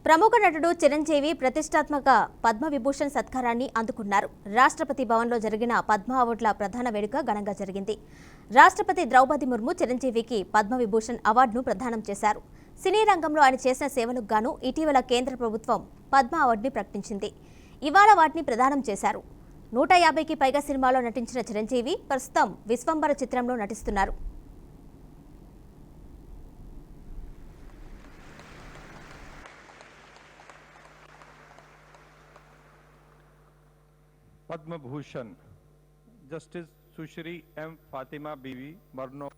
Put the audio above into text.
ప్రముఖ నటుడు చిరంజీవి ప్రతిష్టాత్మక పద్మవిభూషణ్ సత్కారాన్ని అందుకున్నారు. రాష్ట్రపతి భవన్లో జరిగిన పద్మ అవార్డుల ప్రధాన వేడుక ఘనంగా జరిగింది. రాష్ట్రపతి ద్రౌపది ముర్ము చిరంజీవికి పద్మవిభూషణ్ అవార్డును ప్రదానం చేశారు. సినీ రంగంలో ఆయన చేసిన సేవలకు గాను ఇటీవల కేంద్ర ప్రభుత్వం పద్మ అవార్డుని ప్రకటించింది. ఇవాళ వాటిని ప్రదానం చేశారు. 150కి పైగా సినిమాల్లో నటించిన చిరంజీవి ప్రస్తుతం విశ్వంబర చిత్రంలో నటిస్తున్నారు. पद्म भूषण जस्टिस सुश्री एम फातिमा बीवी मरनो